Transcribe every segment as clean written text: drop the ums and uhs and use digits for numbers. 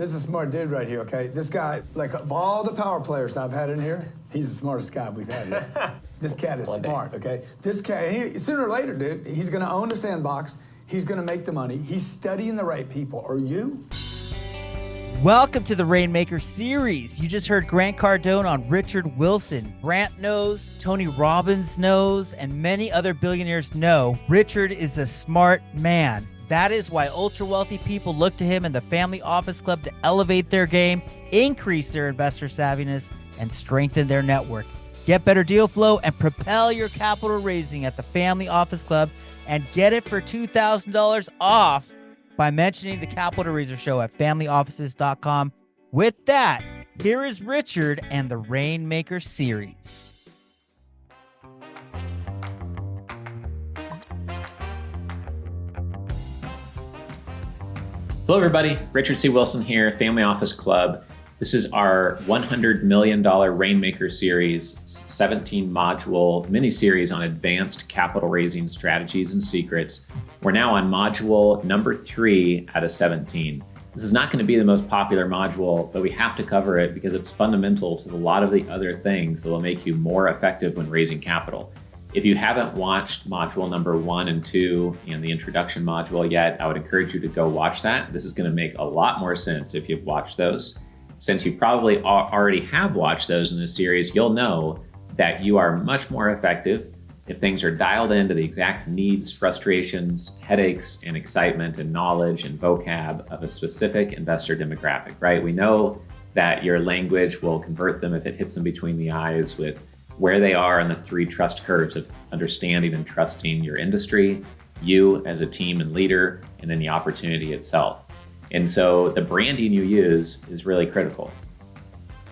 This is a smart dude right here, okay? This guy, like of all the power players I've had in here, he's the smartest guy we've had here. This cat is smart, okay? This cat, sooner or later, dude, he's gonna own the sandbox. He's gonna make the money. He's studying the right people. Are you? Welcome to the Rainmaker series. You just heard Grant Cardone on Richard Wilson. Grant knows, Tony Robbins knows, and many other billionaires know Richard is a smart man. That is why ultra-wealthy people look to him and the Family Office Club to elevate their game, increase their investor savviness, and strengthen their network. Get better deal flow and propel your capital raising at the Family Office Club and get it for $2,000 off by mentioning the Capital Raiser Show at familyoffices.com. With that, here is Richard and the Rainmaker series. Hello, everybody. Richard C. Wilson here, Family Office Club. This is our $100 million Rainmaker series, 17-module mini-series on advanced capital raising strategies and secrets. We're now on module number 3 out of 17. This is not going to be the most popular module, but we have to cover it because it's fundamental to a lot of the other things that will make you more effective when raising capital. If you haven't watched module number 1 and 2 and the introduction module yet, I would encourage you to go watch that. This is going to make a lot more sense if you've watched those. Since you probably already have watched those in this series, you'll know that you are much more effective if things are dialed into the exact needs, frustrations, headaches, and excitement and knowledge and vocab of a specific investor demographic, right? We know that your language will convert them if it hits them between the eyes with where they are on the 3 trust curves of understanding and trusting your industry, you as a team and leader, and then the opportunity itself. And so the branding you use is really critical.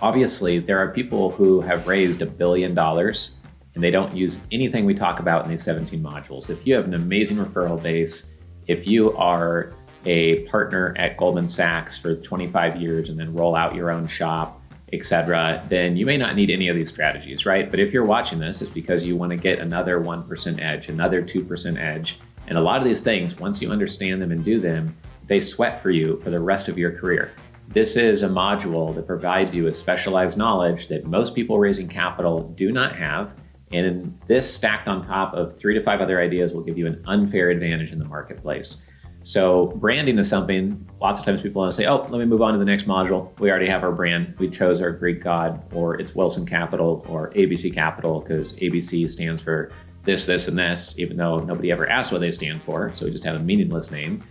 Obviously, there are people who have raised $1 billion and they don't use anything we talk about in these 17 modules. If you have an amazing referral base, if you are a partner at Goldman Sachs for 25 years and then roll out your own shop, etc., then you may not need any of these strategies, right? But if you're watching this, it's because you want to get another 1% edge, another 2% edge. And a lot of these things, once you understand them and do them, they sweat for you for the rest of your career. This is a module that provides you with specialized knowledge that most people raising capital do not have. And this stacked on top of 3 to 5 other ideas will give you an unfair advantage in the marketplace. So branding is something, lots of times people want to say, oh, let me move on to the next module. We already have our brand. We chose our Greek god, or it's Wilson Capital or ABC Capital, because ABC stands for this, this, and this, even though nobody ever asked what they stand for. So we just have a meaningless name.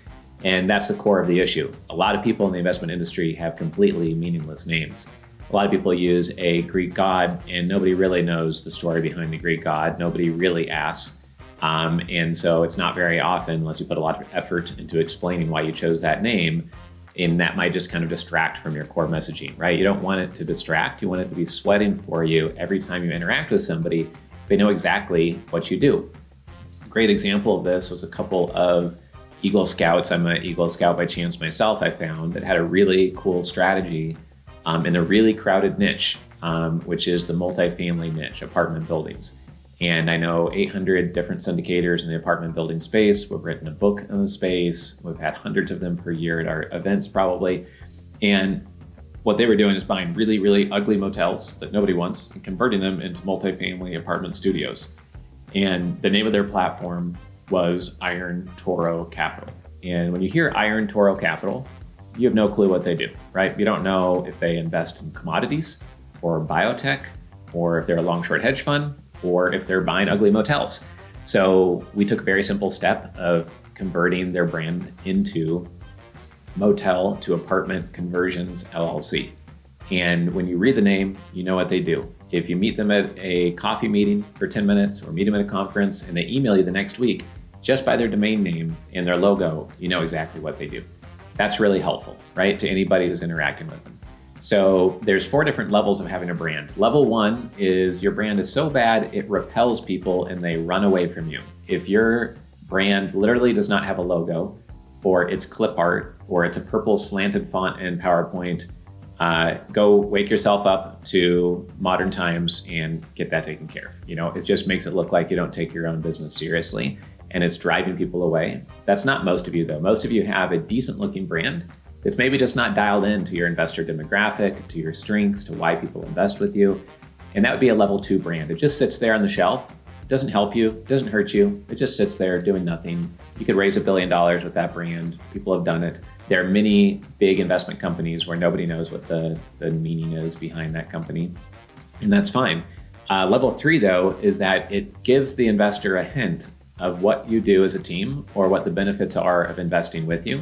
And that's the core of the issue. A lot of people in the investment industry have completely meaningless names. A lot of people use a Greek god and nobody really knows the story behind the Greek god. Nobody really asks. And so it's not very often, unless you put a lot of effort into explaining why you chose that name, and that might just kind of distract from your core messaging, right? You don't want it to distract. You want it to be sweating for you every time you interact with somebody. They know exactly what you do. A great example of this was a couple of Eagle Scouts. I'm an Eagle Scout by chance myself, I found, that had a really cool strategy in a really crowded niche, which is the multifamily niche, apartment buildings. And I know 800 different syndicators in the apartment building space. We've written a book on the space. We've had hundreds of them per year at our events probably. And what they were doing is buying really, really ugly motels that nobody wants and converting them into multifamily apartment studios. And the name of their platform was Iron Toro Capital. And when you hear Iron Toro Capital, you have no clue what they do, right? You don't know if they invest in commodities or biotech, or if they're a long-short hedge fund, or if they're buying ugly motels. So we took a very simple step of converting their brand into Motel to Apartment Conversions LLC. And when you read the name, you know what they do. If you meet them at a coffee meeting for 10 minutes or meet them at a conference and they email you the next week, just by their domain name and their logo, you know exactly what they do. That's really helpful, right, to anybody who's interacting with them. So there's 4 different levels of having a brand. Level 1 is your brand is so bad it repels people and they run away from you. If your brand literally does not have a logo, or it's clip art, or it's a purple slanted font in PowerPoint, go wake yourself up to modern times and get that taken care of. You know, it just makes it look like you don't take your own business seriously and it's driving people away. That's not most of you though. Most of you have a decent looking brand It's maybe just not dialed in to your investor demographic, to your strengths, to why people invest with you. And that would be a level 2 brand. It just sits there on the shelf, doesn't help you, doesn't hurt you. It just sits there doing nothing. You could raise $1 billion with that brand. People have done it. There are many big investment companies where nobody knows what the meaning is behind that company, and that's fine. Level 3, though, is that it gives the investor a hint of what you do as a team or what the benefits are of investing with you.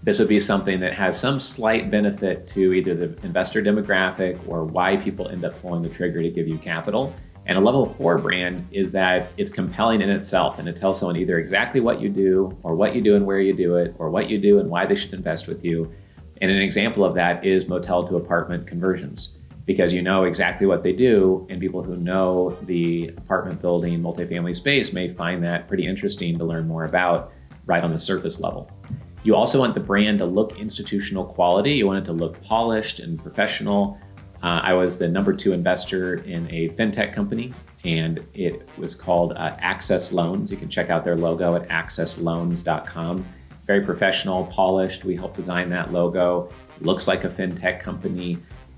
This would be something that has some slight benefit to either the investor demographic or why people end up pulling the trigger to give you capital. And a level 4 brand is that it's compelling in itself, and it tells someone either exactly what you do or what you do and where you do it, or what you do and why they should invest with you. And an example of that is motel to apartment conversions, because you know exactly what they do, and people who know the apartment building, multifamily space may find that pretty interesting to learn more about right on the surface level. You also want the brand to look institutional quality. You want it to look polished and professional. I was the number 2 investor in a fintech company, and it was called Access Loans. You can check out their logo at accessloans.com. Very professional, polished. We helped design that logo. It looks like a fintech company,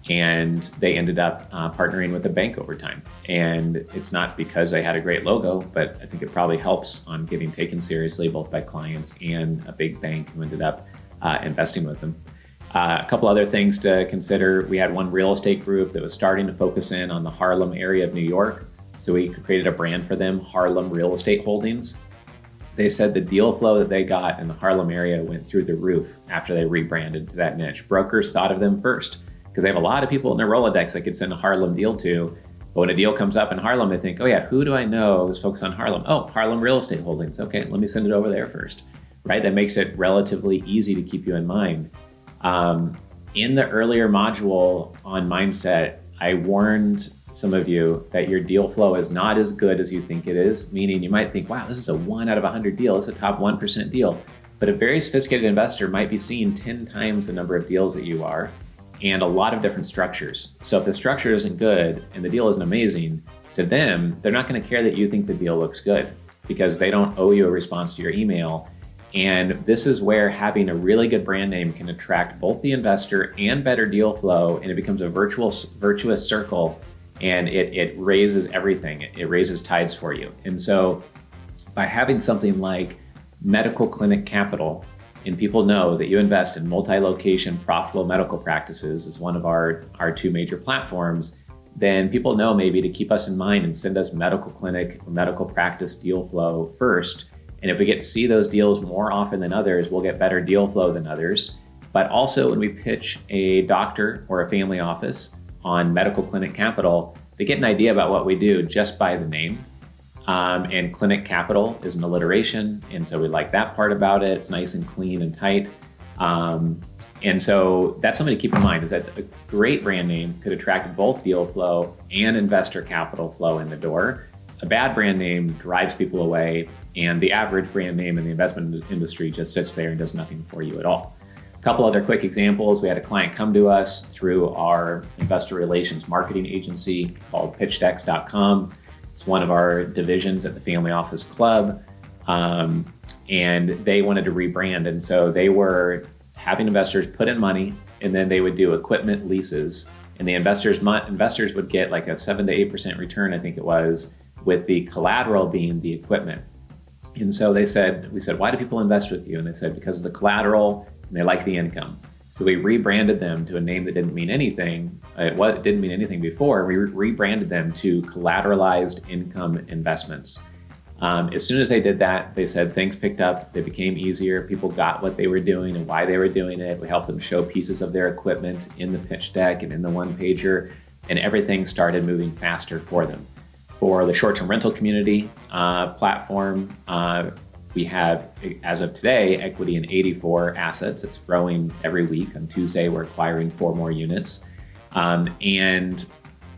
and they ended up partnering with a bank over time. And it's not because they had a great logo, but I think it probably helps on getting taken seriously both by clients and a big bank who ended up investing with them. A couple other things to consider. We had one real estate group that was starting to focus in on the Harlem area of New York. So we created a brand for them, Harlem Real Estate Holdings. They said the deal flow that they got in the Harlem area went through the roof after they rebranded to that niche. Brokers thought of them first because they have a lot of people in their Rolodex they could send a Harlem deal to. But when a deal comes up in Harlem, they think, oh yeah, who do I know who's focused on Harlem? Oh, Harlem Real Estate Holdings. Okay, let me send it over there first, right? That makes it relatively easy to keep you in mind. In the earlier module on mindset, I warned some of you that your deal flow is not as good as you think it is, meaning you might think, wow, this is a 1 out of 100 deal. It's a top 1% deal. But a very sophisticated investor might be seeing 10 times the number of deals that you are and a lot of different structures. So if the structure isn't good and the deal isn't amazing, to them, they're not going to care that you think the deal looks good because they don't owe you a response to your email. And this is where having a really good brand name can attract both the investor and better deal flow, and it becomes a virtuous circle, and it raises everything. It raises tides for you. And so by having something like Medical Clinic Capital, and people know that you invest in multi-location profitable medical practices as one of our 2 major platforms, then people know maybe to keep us in mind and send us medical clinic or medical practice deal flow first. And if we get to see those deals more often than others, we'll get better deal flow than others. But also when we pitch a doctor or a family office on Medical Clinic Capital, they get an idea about what we do just by the name. And Clinic Capital is an alliteration. And so we like that part about it. It's nice and clean and tight. And so that's something to keep in mind, is that a great brand name could attract both deal flow and investor capital flow in the door. A bad brand name drives people away, and the average brand name in the investment industry just sits there and does nothing for you at all. A couple other quick examples. We had a client come to us through our investor relations marketing agency called pitchdex.com. It's one of our divisions at the Family Office Club, and they wanted to rebrand. And so they were having investors put in money, and then they would do equipment leases, and the investors would get like a 7 to 8% return, I think it was, with the collateral being the equipment. And so we said, why do people invest with you? And they said, because of the collateral and they like the income. So we rebranded them to a name that didn't mean anything. It didn't mean anything before. We rebranded them to Collateralized Income Investments. As soon as they did that, they said things picked up. They became easier. People got what they were doing and why they were doing it. We helped them show pieces of their equipment in the pitch deck and in the one pager, and everything started moving faster for them. For the short-term rental community platform, we have, as of today, equity in 84 assets. It's growing every week. On Tuesday, we're acquiring 4 more units. And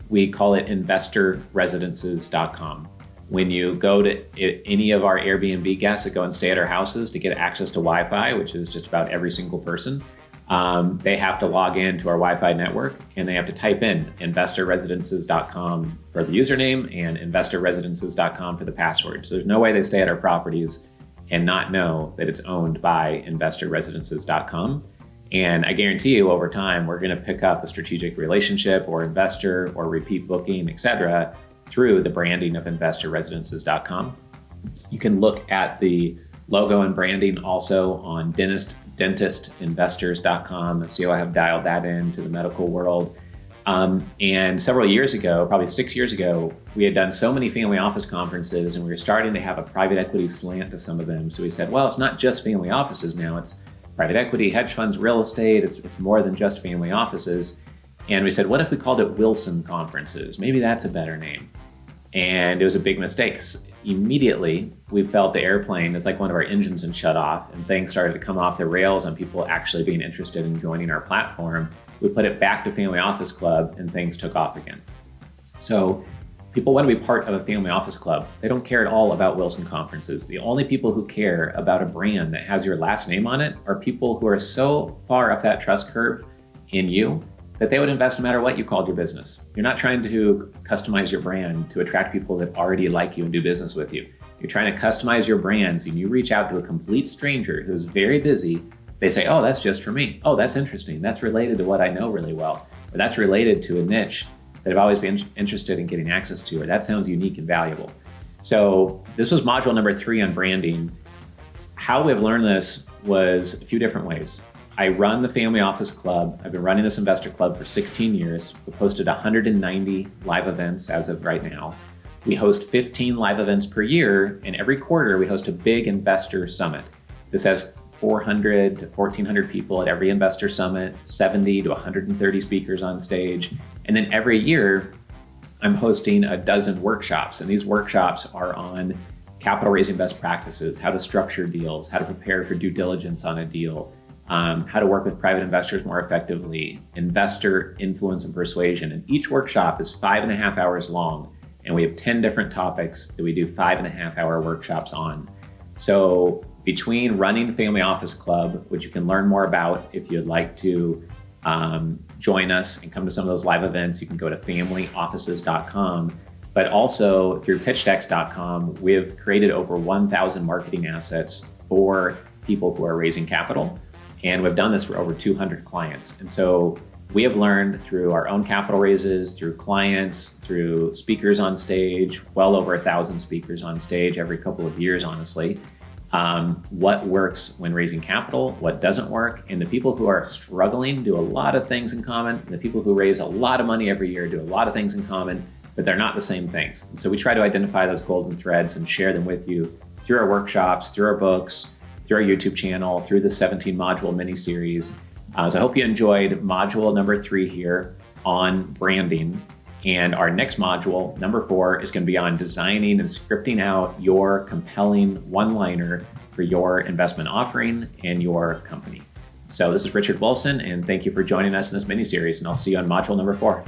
we call it investorresidences.com. When you go to any of our Airbnb guests that go and stay at our houses to get access to Wi-Fi, which is just about every single person, they have to log in to our Wi-Fi network, and they have to type in investorresidences.com for the username and investorresidences.com for the password. So there's no way they stay at our properties and not know that it's owned by investorresidences.com. And I guarantee you over time, we're going to pick up a strategic relationship or investor or repeat booking, et cetera, through the branding of investorresidences.com. You can look at the logo and branding also on dentistinvestors.com. So I have dialed that into the medical world. And several years ago, probably 6 years ago, we had done so many family office conferences and we were starting to have a private equity slant to some of them. So we said, well, it's not just family offices now, it's private equity, hedge funds, real estate, it's more than just family offices. And we said, what if we called it Wilson Conferences? Maybe that's a better name. And it was a big mistake. Immediately, we felt the airplane is like one of our engines and shut off, and things started to come off the rails on people actually being interested in joining our platform. We put it back to Family Office Club and things took off again. So people want to be part of a family office club. They don't care at all about Wilson Conferences. The only people who care about a brand that has your last name on it are people who are so far up that trust curve in you that they would invest no matter what you called your business. You're not trying to customize your brand to attract people that already like you and do business with you. You're trying to customize your brands, and you reach out to a complete stranger who's very busy. They say, oh, that's just for me. Oh, that's interesting. That's related to what I know really well. Or that's related to a niche that I've always been interested in getting access to, or that sounds unique and valuable. So this was module number 3 on branding. How we've learned this was a few different ways. I run the Family Office Club. I've been running this investor club for 16 years. We've hosted 190 live events as of right now. We host 15 live events per year, and every quarter we host a big investor summit. This has 400 to 1,400 people at every investor summit, 70 to 130 speakers on stage. And then every year I'm hosting a dozen workshops, and these workshops are on capital raising best practices, how to structure deals, how to prepare for due diligence on a deal, how to work with private investors more effectively, investor influence and persuasion. And each workshop is 5.5 hours long. And we have 10 different topics that we do 5.5-hour workshops on. So between running Family Office Club, which you can learn more about if you'd like to join us and come to some of those live events, you can go to familyoffices.com. But also through pitchdex.com, we've created over 1,000 marketing assets for people who are raising capital. And we've done this for over 200 clients. And so we have learned through our own capital raises, through clients, through speakers on stage, well over 1,000 speakers on stage every couple of years, honestly, what works when raising capital, what doesn't work. And the people who are struggling do a lot of things in common. And the people who raise a lot of money every year do a lot of things in common, but they're not the same things. And so we try to identify those golden threads and share them with you through our workshops, through our books, through our YouTube channel, through the 17 module mini-series. So I hope you enjoyed module number 3 here on branding. And our next module, number 4, is going to be on designing and scripting out your compelling one-liner for your investment offering and your company. So this is Richard Wilson, and thank you for joining us in this mini-series, and I'll see you on module number 4.